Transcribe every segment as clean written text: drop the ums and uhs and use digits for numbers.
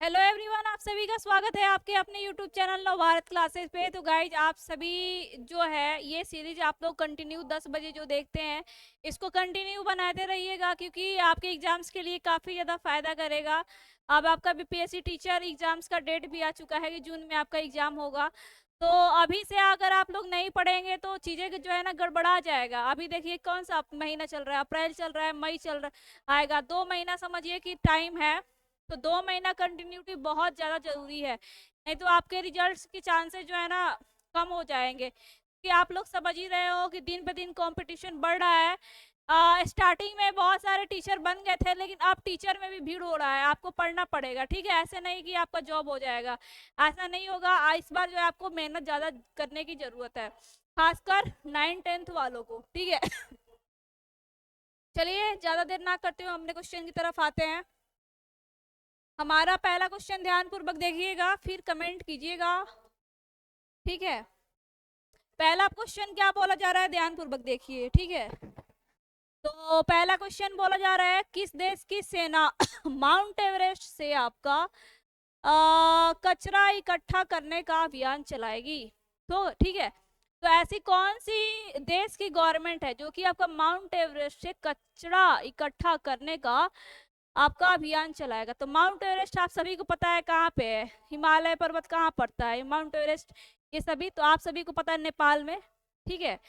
Hello everyone, आप सभी का स्वागत है आपके अपने यूट्यूब चैनल नव भारत क्लासेस पे। तो गाइज, आप सभी जो है ये सीरीज आप लोग कंटिन्यू 10 बजे जो देखते हैं इसको कंटिन्यू बनाते रहिएगा, क्योंकि आपके एग्जाम्स के लिए काफ़ी ज़्यादा फायदा करेगा। अब आपका बीपीएससी टीचर एग्जाम्स का डेट भी आ चुका है कि जून में आपका एग्जाम होगा। तो अभी से अगर आप लोग नहीं पढ़ेंगे तो चीज़ें जो है ना गड़बड़ा जाएगा। अभी देखिए कौन सा महीना चल रहा है, अप्रैल चल रहा है, मई चल रहा आएगा, 2 महीना समझिए कि टाइम है। तो 2 महीना कंटिन्यूटी बहुत ज़्यादा ज़रूरी है, नहीं तो आपके रिजल्ट्स के चांसेस जो है ना कम हो जाएंगे। कि आप लोग समझ ही रहे हो कि दिन पे दिन कंपटीशन बढ़ रहा है। स्टार्टिंग में बहुत सारे टीचर बन गए थे, लेकिन अब टीचर में भी भीड़ हो रहा है। आपको पढ़ना पड़ेगा, ठीक है। ऐसे नहीं कि आपका जॉब हो जाएगा, ऐसा नहीं होगा। इस बार जो है आपको मेहनत ज़्यादा करने की ज़रूरत है, खासकर 9th-10th वालों को, ठीक है। चलिए ज़्यादा देर ना करते हुए अपने क्वेश्चन की तरफ आते हैं। हमारा पहला क्वेश्चन ध्यानपूर्वक देखिएगा, फिर कमेंट कीजिएगा, ठीक है। पहला क्वेश्चन क्या बोला जा रहा है, ध्यानपूर्वक देखिए, ठीक है। तो पहला क्वेश्चन बोला जा रहा है, किस देश की सेना माउंट एवरेस्ट से आपका कचरा इकट्ठा करने का अभियान चलाएगी? तो ठीक है, तो ऐसी कौन सी देश की गवर्नमेंट है जो कि आपका माउंट एवरेस्ट से कचरा इकट्ठा करने का आपका अभियान चलाएगा? तो माउंट एवरेस्ट आप सभी को पता है कहाँ पे है, हिमालय पर्वत कहाँ पड़ता है माउंट एवरेस्ट, ये सभी तो आप सभी को पता है, नेपाल में, ठीक है।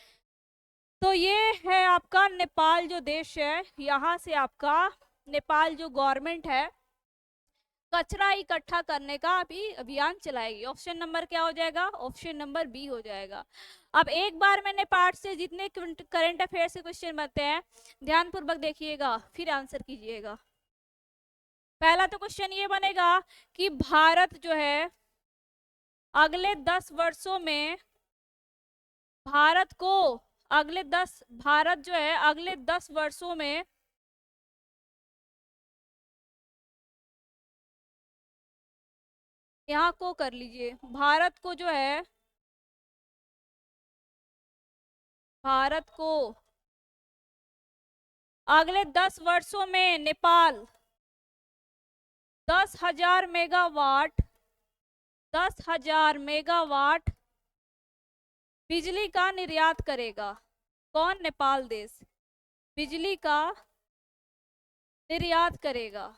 तो ये है आपका नेपाल जो देश है, यहाँ से आपका नेपाल जो गवर्नमेंट है कचरा इकट्ठा करने का अभी अभियान चलाएगी। ऑप्शन नंबर क्या हो जाएगा? ऑप्शन नंबर बी हो जाएगा। अब एक बार मैंने पार्ट से जितने करंट अफेयर्स के क्वेश्चन बनते हैं ध्यानपूर्वक देखिएगा, फिर आंसर कीजिएगा। पहला तो क्वेश्चन ये बनेगा कि भारत जो है अगले 10 वर्षों में भारत जो है अगले 10 वर्षों में यहाँ को कर लीजिए, भारत को जो है भारत को अगले 10 वर्षों में नेपाल 10,000 मेगावाट 10,000 मेगावाट बिजली का निर्यात करेगा। कौन? नेपाल देश बिजली का निर्यात करेगा,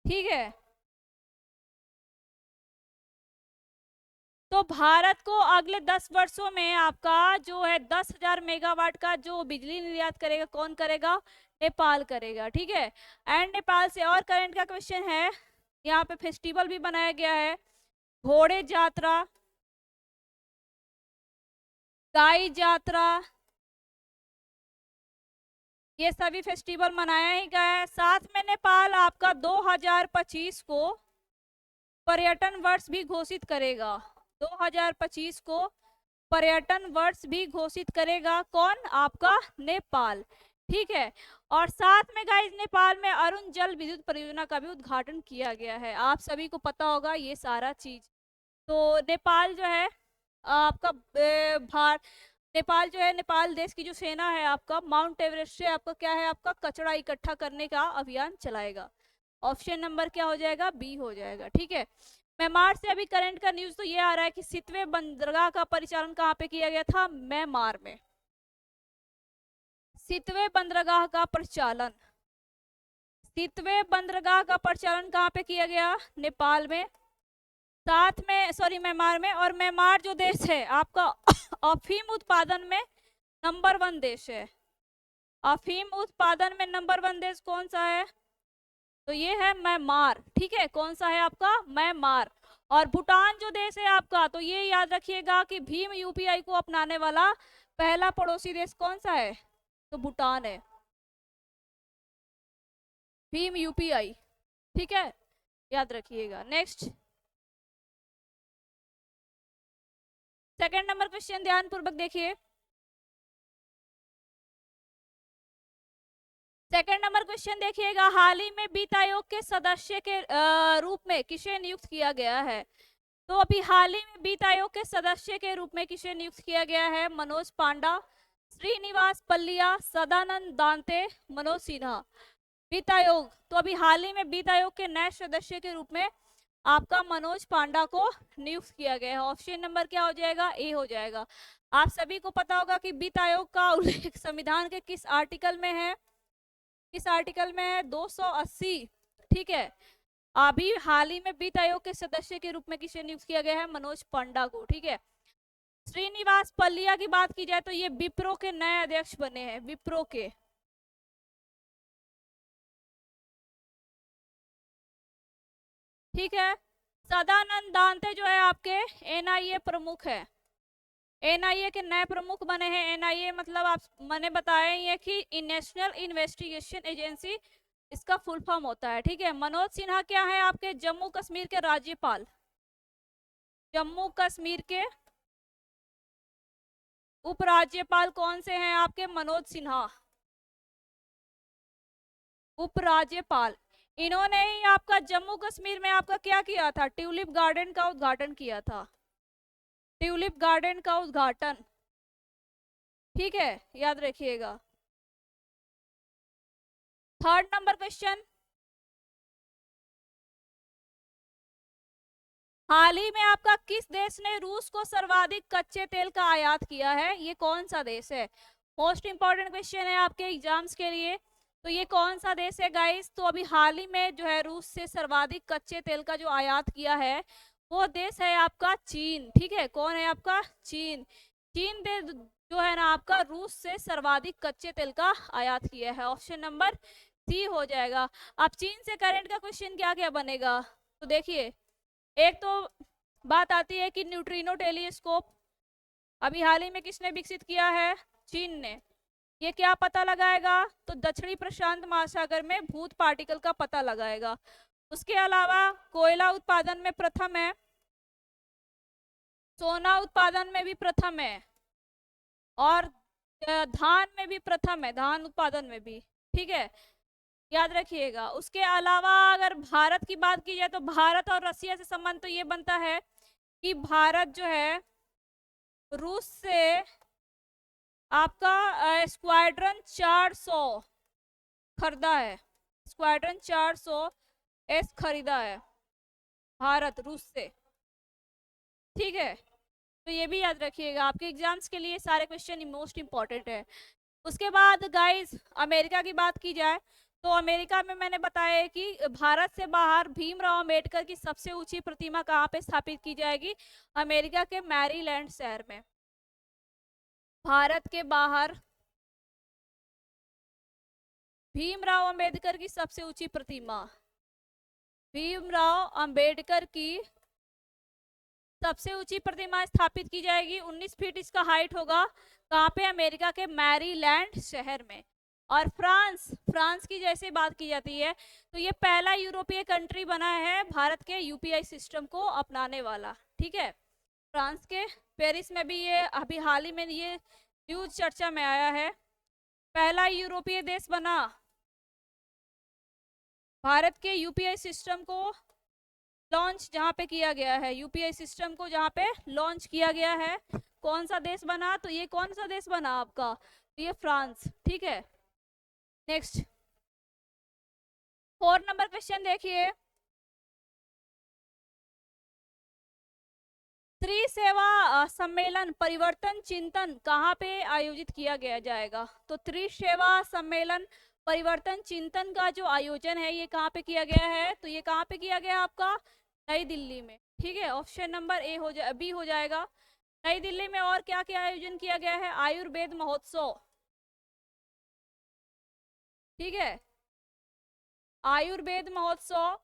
ठीक है। तो भारत को अगले 10 वर्षों में आपका जो है 10,000 मेगावाट का जो बिजली निर्यात करेगा, कौन करेगा? नेपाल करेगा, ठीक है। एंड नेपाल से और करंट का क्वेश्चन है, यहाँ पे फेस्टिवल भी बनाया गया है, घोड़े यात्रा, गाई यात्रा, ये सभी फेस्टिवल मनाया ही गया है। साथ में नेपाल आपका 2025 को पर्यटन वर्ष भी घोषित करेगा। 2025 को पर्यटन वर्ष भी घोषित करेगा, कौन? आपका नेपाल, ठीक है। और साथ में गाइस नेपाल में अरुण जल विद्युत परियोजना का भी उद्घाटन किया गया है, आप सभी को पता होगा ये सारा चीज। तो नेपाल जो है आपका नेपाल जो है, नेपाल देश की जो सेना है आपका माउंट एवरेस्ट से आपका क्या है, आपका कचरा इकट्ठा करने का अभियान चलाएगा। ऑप्शन नंबर क्या हो जाएगा? बी हो जाएगा, ठीक है। म्यांमार से अभी करंट का न्यूज तो ये आ रहा है कि 7वें बंदरगाह का परिचालन कहाँ पे किया गया था? म्यांमार में। 7वें बंदरगाह का परिचालन 7वें बंदरगाह का परिचालन कहाँ पे किया गया? नेपाल में। साथ में म्यांमार में। और म्यांमार जो देश है आपका अफीम उत्पादन में नंबर 1 देश है। अफीम उत्पादन में नंबर 1 देश कौन सा है? तो ये है म्यांमार, ठीक है। कौन सा है आपका? म्यांमार। और भूटान जो देश है आपका, तो ये याद रखिएगा कि भीम यूपीआई को अपनाने वाला पहला पड़ोसी देश कौन सा है? तो भूटान है, भीम यूपीआई, ठीक है, याद रखिएगा। नेक्स्ट सेकंड नंबर क्वेश्चन ध्यानपूर्वक देखिए। सेकंड नंबर क्वेश्चन देखिएगा, हाल ही में वित्त आयोग के सदस्य के रूप में किसे नियुक्त किया गया है? तो अभी हाल ही में वित्त आयोग के सदस्य के रूप में किसे नियुक्त किया गया है? मनोज पांडा, श्रीनिवास पल्लिया, सदानंद दांते, मनोज सिन्हा। वित्त आयोग, तो अभी हाल ही में वित्त आयोग के नए सदस्य के रूप में आपका मनोज पांडा को नियुक्त किया गया है। ऑप्शन नंबर क्या हो जाएगा, ए हो जाएगा। आप सभी को पता होगा कि वित्त आयोग का उल्लेख संविधान के किस आर्टिकल में है, किस आर्टिकल में है, 280। ठीक है, अभी हाल ही में वित्त आयोग के सदस्य के रूप में किसे नियुक्त किया गया है, मनोज पांडा को। ठीक है, श्रीनिवास पल्लिया की बात की जाए तो ये विप्रो के नए अध्यक्ष बने हैं, विप्रो के। ठीक है, सदानंद दांते जो है आपके एनआईए प्रमुख है, एनआईए के नए प्रमुख बने हैं। एनआईए मतलब आप मैंने बताया ही है कि नेशनल इन्वेस्टिगेशन एजेंसी इसका फुल फॉर्म होता है। ठीक है, मनोज सिन्हा क्या है आपके जम्मू कश्मीर के राज्यपाल, जम्मू कश्मीर के उपराज्यपाल कौन से हैं आपके, मनोज सिन्हा, उपराज्यपाल। इन्होंने ही आपका जम्मू कश्मीर में आपका क्या किया था, ट्यूलिप गार्डन का उद्घाटन किया था, ट्यूलिप गार्डन का उद्घाटन। ठीक है, याद रखिएगा। थर्ड नंबर क्वेश्चन, हाल ही में आपका किस देश ने रूस को सर्वाधिक कच्चे तेल का आयात किया है, ये कौन सा देश है। मोस्ट इंपॉर्टेंट क्वेश्चन है आपके एग्जाम्स के लिए। तो ये कौन सा देश है गाइस, तो अभी हाल ही में जो है रूस से सर्वाधिक कच्चे तेल का जो आयात किया है वो देश है आपका चीन। ठीक है, कौन है आपका, चीन। चीन देश जो है ना आपका रूस से सर्वाधिक कच्चे तेल का आयात किया है। ऑप्शन नंबर सी हो जाएगा। अब चीन से करंट का क्वेश्चन क्या क्या बनेगा, तो देखिए एक तो बात आती है कि न्यूट्रिनो टेलीस्कोप अभी हाल ही में किसने विकसित किया है, चीन ने। ये क्या पता लगाएगा, तो दक्षिणी प्रशांत महासागर में भूत पार्टिकल का पता लगाएगा। उसके अलावा कोयला उत्पादन में प्रथम है, सोना उत्पादन में भी प्रथम है, और धान में भी प्रथम है, धान उत्पादन में भी। ठीक है, याद रखिएगा। उसके अलावा अगर भारत की बात की जाए तो भारत और रसिया से संबंध तो ये बनता है कि भारत जो है रूस से आपका स्क्वाड्रन 400 खरीदा है, स्क्वाड्रन 400S खरीदा है भारत रूस से। ठीक है, तो ये भी याद रखिएगा, आपके एग्जाम्स के लिए सारे क्वेश्चन मोस्ट इंपॉर्टेंट है। उसके बाद गाइस अमेरिका की बात की जाए तो अमेरिका में मैंने बताया है कि भारत से बाहर भीमराव अंबेडकर की सबसे ऊंची प्रतिमा कहाँ पे स्थापित की जाएगी, अमेरिका के मैरीलैंड शहर में। भारत के बाहर भीमराव अंबेडकर की सबसे ऊंची प्रतिमा, भीमराव अंबेडकर की सबसे ऊंची प्रतिमा स्थापित की जाएगी, 19 फीट इसका हाइट होगा। कहाँ पे, अमेरिका के मैरीलैंड शहर में। और फ्रांस, फ्रांस की जैसे बात की जाती है तो ये पहला यूरोपीय कंट्री बना है भारत के यूपीआई सिस्टम को अपनाने वाला। ठीक है, फ्रांस के पेरिस में भी ये अभी हाल ही में ये न्यूज चर्चा में आया है, पहला यूरोपीय देश बना भारत के यूपीआई सिस्टम को लॉन्च जहां पे किया गया है, यूपीआई सिस्टम को जहां पे लॉन्च किया गया है, कौन सा देश बना, तो ये कौन सा देश बना आपका, तो ये फ्रांस। ठीक है, नेक्स्ट 4 नंबर क्वेश्चन देखिए, त्रिसेवा सम्मेलन परिवर्तन चिंतन कहाँ पे आयोजित किया गया जाएगा, तो त्रिसेवा सम्मेलन परिवर्तन चिंतन का जो आयोजन है ये कहाँ पे किया गया है, तो ये कहाँ पे किया गया आपका, नई दिल्ली में। ठीक है, ऑप्शन नंबर ए हो बी हो जाएगा, नई दिल्ली में। और क्या क्या आयोजन किया गया है, आयुर्वेद महोत्सव। ठीक है, आयुर्वेद महोत्सव,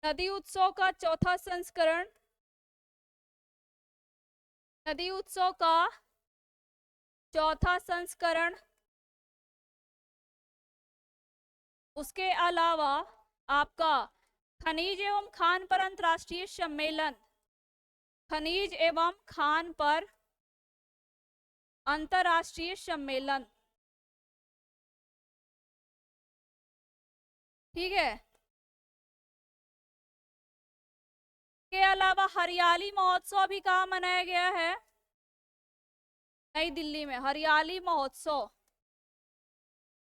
नदी उत्सव का चौथा संस्करण, नदी उत्सव का चौथा संस्करण। उसके अलावा आपका खनिज एवं खान पर अंतरराष्ट्रीय सम्मेलन, खनिज एवं खान पर अंतरराष्ट्रीय सम्मेलन। ठीक है, के अलावा हरियाली महोत्सव भी कहाँ मनाया गया है, नई दिल्ली में, हरियाली महोत्सव।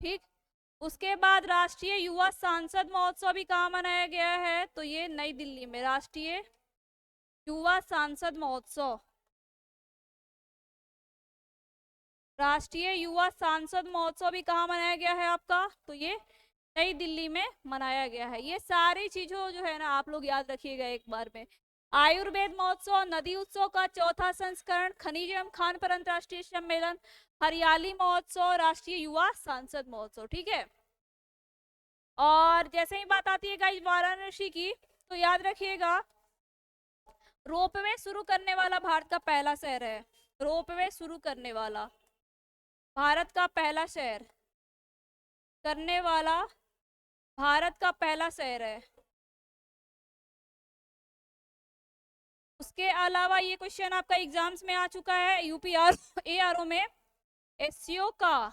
ठीक, उसके बाद राष्ट्रीय युवा सांसद महोत्सव भी कहाँ मनाया गया है, तो ये नई दिल्ली में राष्ट्रीय युवा सांसद महोत्सव, राष्ट्रीय युवा सांसद महोत्सव भी कहाँ मनाया गया है आपका, तो ये नई दिल्ली में मनाया गया है। ये सारी चीजों जो है ना आप लोग याद रखिएगा एक बार में। आयुर्वेद महोत्सव, नदी उत्सव का चौथा संस्करण, खनिज एवं खान पर अंतर्राष्ट्रीय सम्मेलन, हरियाली महोत्सव, राष्ट्रीय युवा सांसद महोत्सव। ठीक है, और जैसे ही बात आती है गाइस वाराणसी की, तो याद रखिएगा रोपवे शुरू करने वाला भारत का पहला शहर है। रोपवे शुरू करने वाला भारत का पहला शहर, करने वाला भारत का पहला शहर है। उसके अलावा ये क्वेश्चन आपका एग्जाम्स में आ चुका है यूपीआर एआरओ में। एससीओ का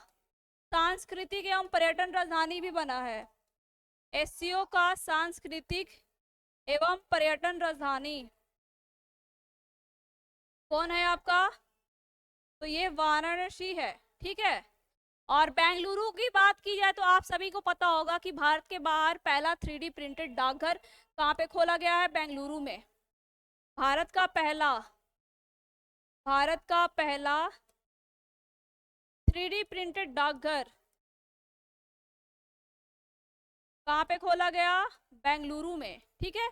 सांस्कृतिक एवं पर्यटन राजधानी भी बना है। एससीओ का सांस्कृतिक एवं पर्यटन राजधानी कौन है आपका, तो ये वाराणसी है। ठीक है, और बेंगलुरु की बात की जाए तो आप सभी को पता होगा कि भारत के बाहर पहला 3D प्रिंटेड डाकघर कहाँ पे खोला गया है, बेंगलुरु में। भारत का पहला 3D प्रिंटेड डाकघर कहाँ पे खोला गया, बेंगलुरु में। ठीक है,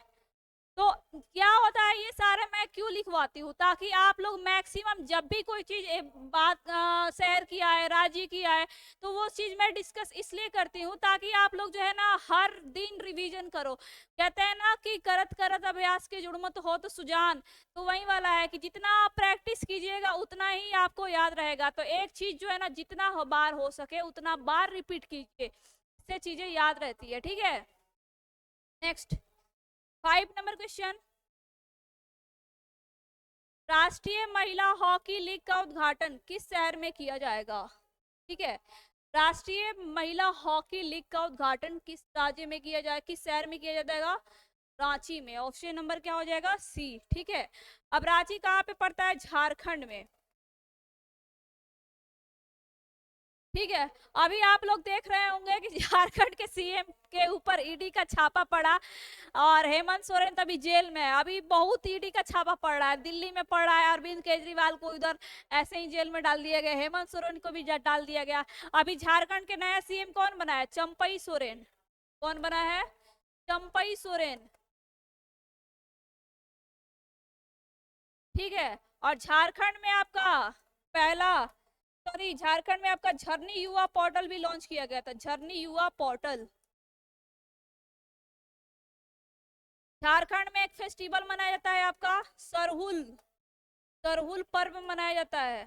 तो क्या होता है, ये सारा मैं क्यों लिखवाती हूँ, ताकि आप लोग मैक्सिमम जब भी कोई चीज बात शहर की आए, राज्य की आए, तो वो चीज मैं डिस्कस इसलिए करती हूँ ताकि आप लोग जो है ना हर दिन रिवीजन करो। कहते हैं ना कि करत करत अभ्यास के जुड़मत हो तो सुजान, तो वही वाला है कि जितना आप प्रैक्टिस कीजिएगा उतना ही आपको याद रहेगा। तो एक चीज जो है ना जितना बार हो सके उतना बार रिपीट कीजिए, इससे चीजें याद रहती है। ठीक है, नेक्स्ट 5 नंबर क्वेश्चन, राष्ट्रीय महिला हॉकी लीग का उद्घाटन किस शहर में किया जाएगा। ठीक है, राष्ट्रीय महिला हॉकी लीग का उद्घाटन किस राज्य में किया जाए, किस शहर में किया जाएगा, रांची में। ऑप्शन नंबर क्या हो जाएगा, सी। ठीक है, अब रांची कहाँ पे पड़ता है, झारखंड में। ठीक है, अभी आप लोग देख रहे होंगे कि झारखंड के सीएम के ऊपर ईडी का छापा पड़ा और हेमंत सोरेन तभी जेल में है। अभी बहुत ईडी का छापा पड़ रहा है, दिल्ली में पड़ रहा है, अरविंद केजरीवाल को इधर ऐसे ही जेल में डाल दिया गया, हेमंत सोरेन को भी डाल दिया गया। अभी झारखंड के नया सीएम कौन बना है, चंपई सोरेन। कौन बना है, चंपई सोरेन। ठीक है, और झारखंड में आपका पहला, सॉरी, झारखंड में आपका झरनी युवा पोर्टल भी लॉन्च किया गया था, झरनी युवा पोर्टल। झारखंड में एक फेस्टिवल मनाया जाता है आपका सरहुल, सरहुल पर्व मनाया जाता है।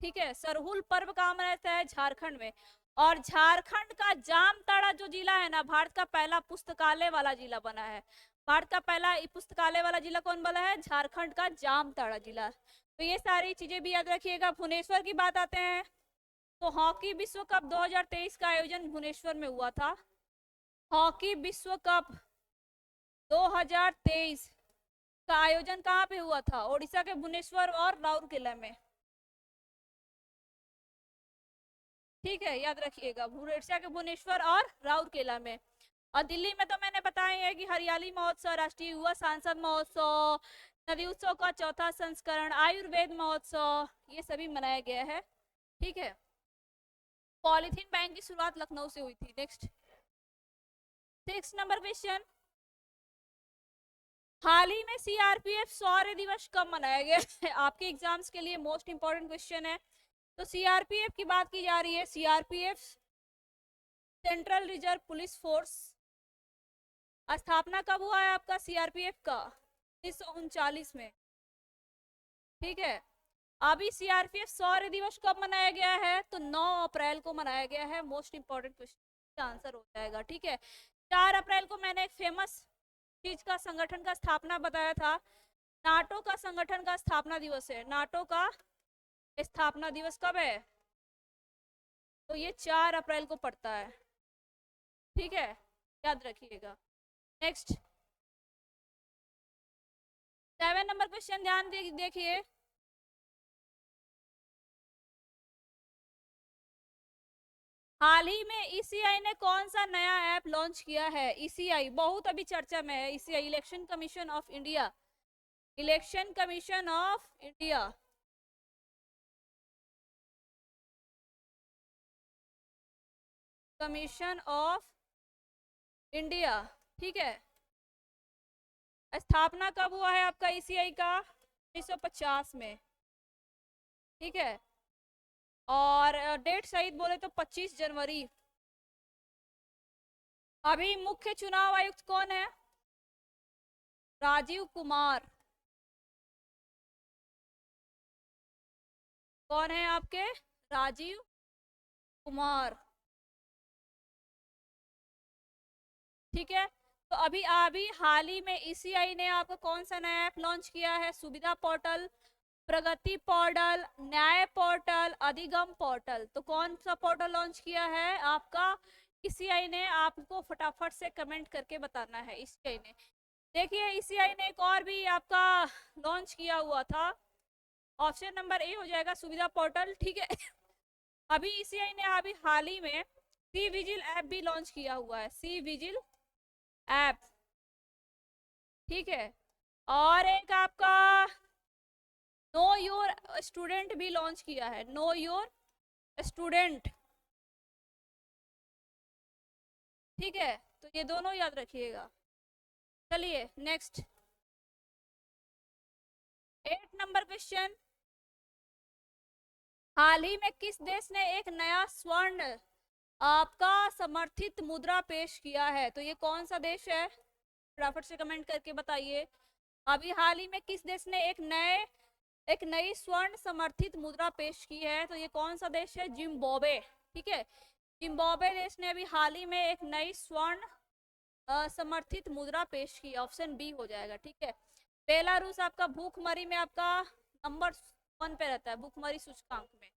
ठीक है, सरहुल पर्व कहाँ मनाया जाता है, झारखंड में। और झारखंड का जामताड़ा जो जिला है ना, भारत का पहला पुस्तकालय वाला जिला बना है। भारत का पहला पुस्तकालय वाला जिला कौन बना है, झारखंड का जामताड़ा जिला। तो ये सारी चीजें भी याद रखिएगा। भुवनेश्वर की बात आते हैं, तो हॉकी विश्व कप 2023 का आयोजन भुवनेश्वर में हुआ था। हॉकी विश्व कप 2023 का आयोजन कहाँ पे हुआ था, ओडिशा के भुवनेश्वर और राउरकेला में। ठीक है, याद रखिएगा, उड़ीसा के भुवनेश्वर और राउरकेला में। और दिल्ली में तो मैंने बताया है कि हरियाली महोत्सव, राष्ट्रीय युवा सांसद महोत्सव, नदी उत्सव का चौथा संस्करण, आयुर्वेद महोत्सव, ये सभी मनाया गया है। ठीक है, पॉलिथीन बैन की शुरुआत लखनऊ से हुई थी। नेक्स्ट 6 नंबर क्वेश्चन, हाल ही में सीआरपीएफ शौर्य दिवस कब मनाया गया है, आपके एग्जाम्स के लिए मोस्ट इंपोर्टेंट क्वेश्चन है। तो सीआरपीएफ की बात की जा रही है, CRPF central reserve police force, स्थापना कब हुआ है आपका सीआरपीएफ का, 1939 में। ठीक है, अभी सीआरपीएफ शौर्य दिवस कब मनाया गया है, तो 9 अप्रैल को मनाया गया है। मोस्ट इंपोर्टेंट क्वेश्चन का आंसर हो जाएगा। ठीक है, 4 अप्रैल को मैंने एक फेमस चीज का संगठन का स्थापना बताया था, नाटो का संगठन का स्थापना दिवस है। नाटो का स्थापना दिवस कब है, तो ये 4 अप्रैल को पड़ता है। ठीक है, याद रखिएगा। नेक्स्ट 7 नंबर क्वेश्चन ध्यान देखिए, हाल ही में ईसीआई ने कौन सा नया ऐप लॉन्च किया है? ईसीआई बहुत अभी चर्चा में है। ECI election commission of India, election commission of India. Commission of India, ठीक है। स्थापना कब हुआ है आपका ईसीआई का? 1950 में, ठीक है। और डेट सहित बोले तो 25 जनवरी। अभी मुख्य चुनाव आयुक्त कौन है? राजीव कुमार। कौन है आपके? राजीव कुमार, ठीक है। तो अभी अभी हाल ही में ईसीआई ने आपका कौन सा नया ऐप लॉन्च किया है? सुविधा पोर्टल, प्रगति पोर्टल, न्याय पोर्टल, अधिगम पोर्टल। तो कौन सा पोर्टल लॉन्च किया है आपका ईसीआई ने? आपको फटाफट से कमेंट करके बताना है ईसीआई ने। देखिए ईसीआई ने एक और भी आपका लॉन्च किया हुआ था। ऑप्शन नंबर ए हो जाएगा सुविधा पोर्टल, ठीक है। अभी ईसीआई ने अभी हाल ही में सी विजिल ऐप भी लॉन्च किया हुआ है, सी विजिल ऐप, ठीक है। और एक आपका नो योर स्टूडेंट भी लॉन्च किया है, नो योर स्टूडेंट, ठीक है। तो ये दोनों याद रखिएगा। चलिए नेक्स्ट 8 नंबर क्वेश्चन। हाल ही में किस देश ने एक नया स्वर्ण आपका समर्थित मुद्रा पेश किया है? तो ये कौन सा देश है? फटाफट से कमेंट करके बताइए। अभी हाल ही में किस देश ने एक नई स्वर्ण समर्थित मुद्रा पेश की है? तो ये कौन सा देश है? जिम्बाब्वे, ठीक है। जिम्बाब्वे देश ने अभी हाल ही में एक नई स्वर्ण समर्थित मुद्रा पेश की। ऑप्शन बी हो जाएगा, ठीक है। बेलारूस आपका भूखमरी में आपका नंबर 1 पे रहता है, भूखमरी सूचकांक में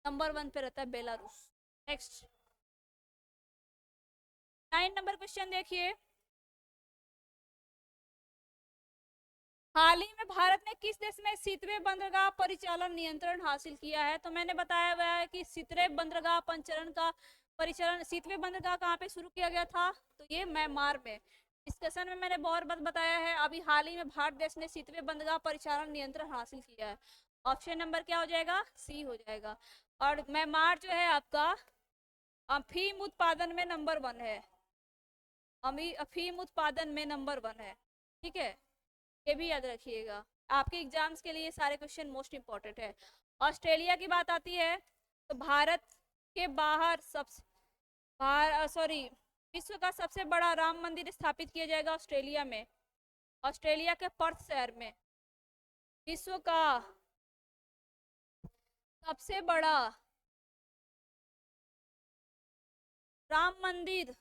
नंबर 1 पे रहता है बेलारूस। नेक्स्ट 9 नंबर क्वेश्चन देखिए। हाल ही में भारत ने किस देश में सीतवे बंदरगाह परिचालन नियंत्रण हासिल किया है? तो मैंने बताया हुआ है कि सीतवे बंदरगाह पंचरण का परिचालन, सीतवे बंदरगाह कहाँ पे शुरू किया गया था? तो ये म्यांमार में। डिस्कशन में मैंने बहुत बात बताया है। अभी हाल ही में भारत देश ने सीतवे बंदरगाह परिचालन नियंत्रण हासिल किया है। ऑप्शन नंबर क्या हो जाएगा? सी हो जाएगा। और म्यांमार जो है आपका अफीम उत्पादन में नंबर 1 है, अफीम उत्पादन में नंबर 1 है, ठीक है। ये भी याद रखिएगा, आपके एग्जाम्स के लिए सारे क्वेश्चन मोस्ट इंपॉर्टेंट है। ऑस्ट्रेलिया की बात आती है तो भारत के बाहर सॉरी विश्व का सबसे बड़ा राम मंदिर स्थापित किया जाएगा ऑस्ट्रेलिया में, ऑस्ट्रेलिया के पर्थ शहर में। विश्व का सबसे बड़ा राम मंदिर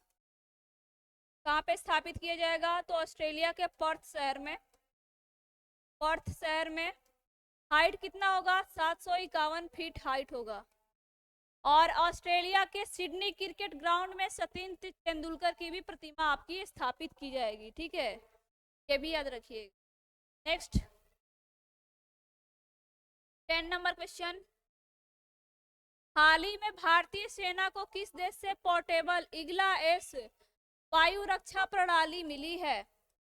कहाँ पे स्थापित किया जाएगा? तो ऑस्ट्रेलिया के पर्थ शहर में, पर्थ शहर में। हाइट कितना होगा? 751 फीट हाइट होगा। और ऑस्ट्रेलिया के सिडनी क्रिकेट ग्राउंड में सचिन तेंदुलकर की भी प्रतिमा आपकी स्थापित की जाएगी, ठीक है। ये भी याद रखिएगा। Next 10 number question. हाल ही में भारतीय सेना को किस देश से पोर्टेबल इग्ला एस वायु रक्षा प्रणाली मिली है?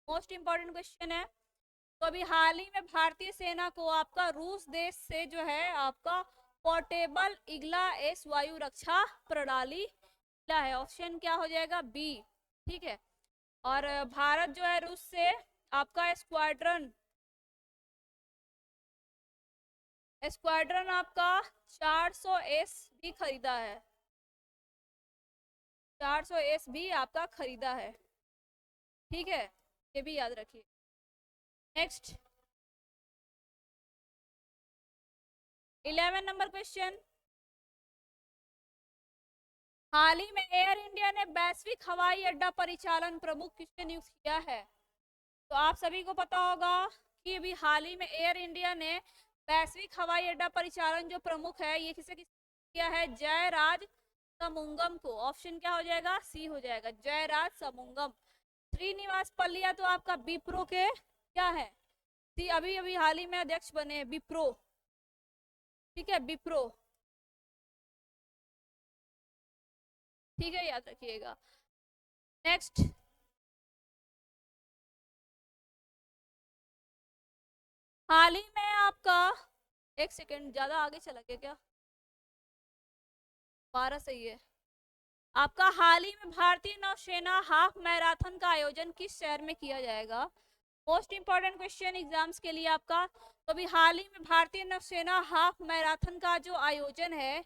मोस्ट इंपॉर्टेंट क्वेश्चन है। तो अभी हाल ही में भारतीय सेना को आपका रूस देश से जो है आपका पोर्टेबल इग्ला एस वायु रक्षा प्रणाली मिला है। ऑप्शन क्या हो जाएगा? बी, ठीक है। और भारत जो है रूस से आपका स्क्वाड्रन आपका 400S भी खरीदा है, 400S भी आपका खरीदा है, ठीक है। ये भी याद रखिए। Next 11 number question. हाल ही में एयर इंडिया ने वैश्विक हवाई अड्डा परिचालन प्रमुख किसे नियुक्त किया है? तो आप सभी को पता होगा कि अभी हाल ही में एयर इंडिया ने वैश्विक हवाई अड्डा परिचालन जो प्रमुख है ये किसे किया है? जयराज समुंगम को। ऑप्शन क्या हो जाएगा? सी हो जाएगा, जयराज समुंगम। श्रीनिवास पल्लिया तो आपका विप्रो के क्या है? सी अभी अभी हाल ही में अध्यक्ष बने हैं विप्रो, ठीक है, विप्रो। ठीक है, याद रखिएगा। नेक्स्ट, हाल ही में आपका, एक सेकेंड ज्यादा आगे चला गया क्या, 12 सही है। आपका हाल ही में भारतीय नौसेना हाफ मैराथन का आयोजन किस शहर में किया जाएगा? मोस्ट इंपॉर्टेंट क्वेश्चन एग्जाम्स के लिए आपका। तो अभी हाल ही में भारतीय नौसेना हाफ मैराथन का जो आयोजन है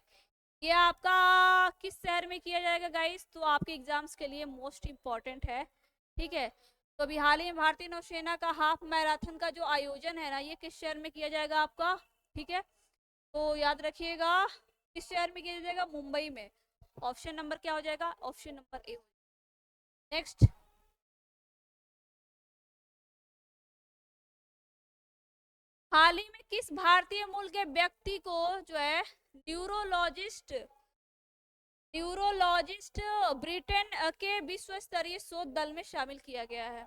ये आपका किस शहर में किया जाएगा गाइस? तो आपके एग्जाम्स के लिए मोस्ट इंपॉर्टेंट है, ठीक है। तो अभी हाल ही में भारतीय नौसेना का हाफ मैराथन का जो आयोजन है ना, ये किस शहर में किया जाएगा आपका, ठीक है। तो याद रखिएगा किस शहर में किया जाएगा, मुंबई में। ऑप्शन नंबर क्या हो जाएगा, ऑप्शन नंबर ए। नेक्स्ट, हाल ही में किस भारतीय मूल के व्यक्ति को जो है न्यूरोलॉजिस्ट न्यूरोलॉजिस्ट ब्रिटेन के विश्व स्तरीय शोध दल में शामिल किया गया है?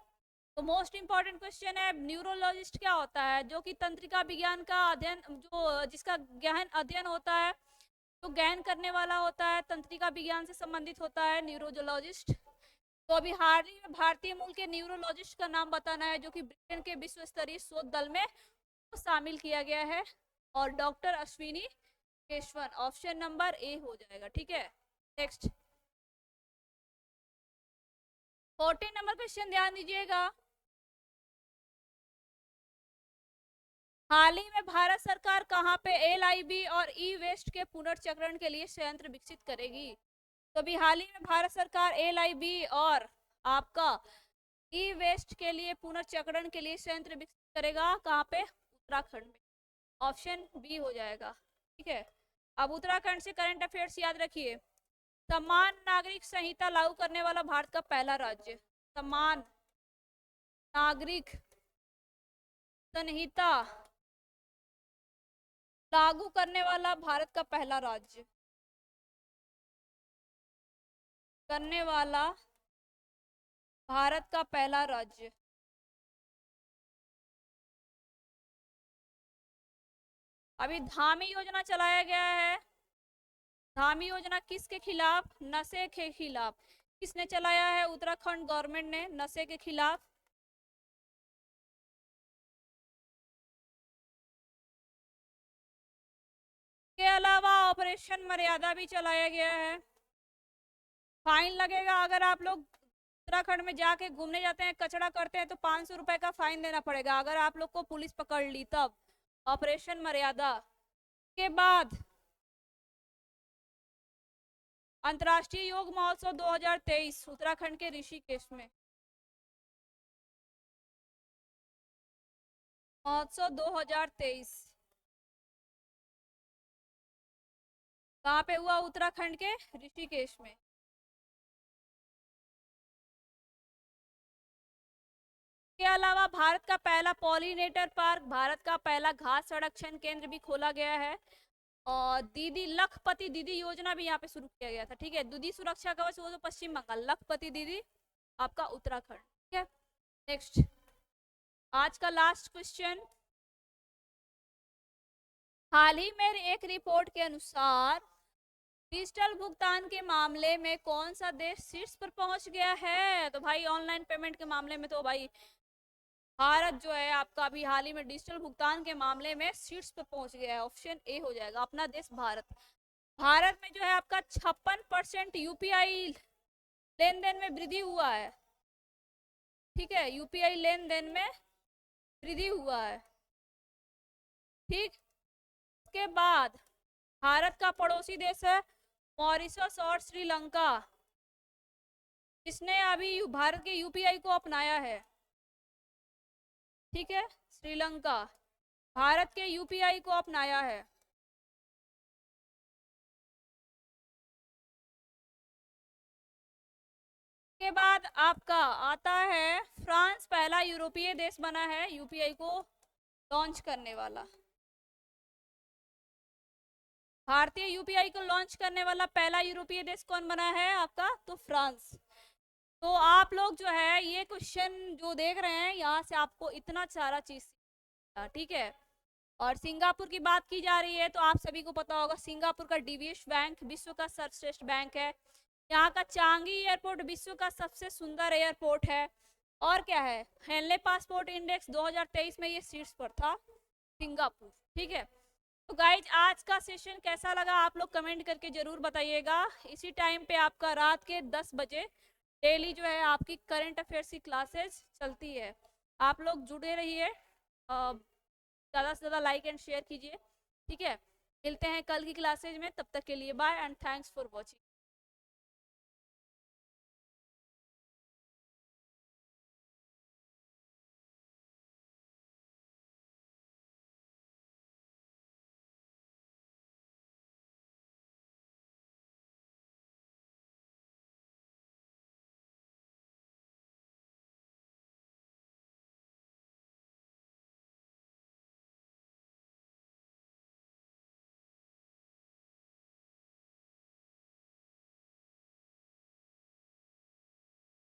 तो मोस्ट इंपॉर्टेंट क्वेश्चन है, न्यूरोलॉजिस्ट क्या होता है? जो कि तंत्रिका विज्ञान का अध्ययन, जो जिसका गहन अध्ययन होता है, तो गहन करने वाला होता है, तंत्रिका विज्ञान से संबंधित होता है न्यूरोलॉजिस्ट। तो अभी हाल ही में भारतीय मूल के न्यूरोलॉजिस्ट का नाम बताना है जो कि ब्रिटेन के विश्व स्तरीय शोध दल में शामिल किया गया है, और doctor Ashwini Keshavan. Option number A हो जाएगा, ठीक है। नेक्स्ट, 14 नंबर क्वेश्चन ध्यान दीजिएगा। हाल ही में भारत सरकार कहां पे एलआईबी और ई वेस्ट के पुनर्चक्रण के लिए संयंत्र विकसित करेगी? तो अभी हाल ही में भारत सरकार एलआईबी और आपका ई वेस्ट के लिए पुनर्चक्रण के लिए संयंत्र विकसित करेगा, कहां पे? उत्तराखंड में। ऑप्शन बी हो जाएगा, ठीक है। अब उत्तराखंड से करंट अफेयर्स याद रखिए। समान नागरिक संहिता लागू करने वाला भारत का पहला राज्य। समान नागरिक संहिता लागू करने वाला भारत का पहला राज्य, करने वाला भारत का पहला राज्य। अभी धामी योजना चलाया गया है। धामी योजना किसके खिलाफ? नशे के खिलाफ। किसने चलाया है? उत्तराखंड गवर्नमेंट ने, नशे के खिलाफ। के अलावा ऑपरेशन मर्यादा भी चलाया गया है। फाइन लगेगा अगर आप लोग उत्तराखंड में जाके घूमने जाते हैं, कचरा करते हैं, तो 500 रुपए का फाइन देना पड़ेगा अगर आप लोग को पुलिस पकड़ ली तब। ऑपरेशन मर्यादा के बाद अंतर्राष्ट्रीय योग महोत्सव 2023 उत्तराखंड के ऋषिकेश में। महोत्सव 2023 कहाँ पे हुआ? उत्तराखंड के ऋषिकेश में। के अलावा भारत का पहला पॉलिनेटर पार्क, भारत का पहला घास संरक्षण केंद्र भी खोला गया है, और दीदी लखपति दीदी योजना भी यहाँ पे शुरू किया गया था, ठीक है। दीदी सुरक्षा कवच वो तो पश्चिम बंगाल, लखपति दीदी आपका उत्तराखंड, ठीक है। नेक्स्ट, आज का लास्ट क्वेश्चन। हाल ही में एक रिपोर्ट के अनुसार डिजिटल भुगतान के मामले में कौन सा देश शीर्ष पर पहुंच गया है? तो भाई ऑनलाइन पेमेंट के मामले में तो भाई भारत जो है आपका अभी हाल ही में डिजिटल भुगतान के मामले में शीर्ष पर पहुंच गया है। ऑप्शन ए हो जाएगा, अपना देश भारत। भारत में जो है आपका 56% यूपीआई लेन देन में वृद्धि हुआ है, ठीक है। यूपीआई लेन देन में वृद्धि हुआ है, ठीक। उसके बाद भारत का पड़ोसी देश है मॉरिशस और श्रीलंका, जिसने अभी भारत के यूपीआई को अपनाया है, ठीक है। श्रीलंका भारत के यूपीआई को अपनाया है। के बाद आपका आता है फ्रांस, पहला यूरोपीय देश बना है यूपीआई को लॉन्च करने वाला। भारतीय यूपीआई को लॉन्च करने वाला पहला यूरोपीय देश कौन बना है आपका? तो फ्रांस। तो आप लोग जो है ये क्वेश्चन जो देख रहे हैं यहाँ से आपको इतना सारा चीज, ठीक है। और सिंगापुर की बात की जा रही है तो आप सभी को पता होगा सिंगापुर का डीवीएस बैंक विश्व का सर्वश्रेष्ठ बैंक है। यहाँ का चांगी एयरपोर्ट विश्व का सबसे सुंदर एयरपोर्ट है। और क्या है, हेनले पासपोर्ट इंडेक्स 2023 में ये शीर्ष पर था, सिंगापुर। ठीक है, तो गाइज आज का सेशन कैसा लगा आप लोग कमेंट करके जरूर बताइएगा। इसी टाइम पे आपका रात के 10 बजे डेली जो है आपकी करंट अफेयर्स की क्लासेस चलती है। आप लोग जुड़े रहिए, ज़्यादा से ज़्यादा लाइक एंड शेयर कीजिए। ठीक है, मिलते हैं कल की क्लासेज में, तब तक के लिए bye and thanks for watching.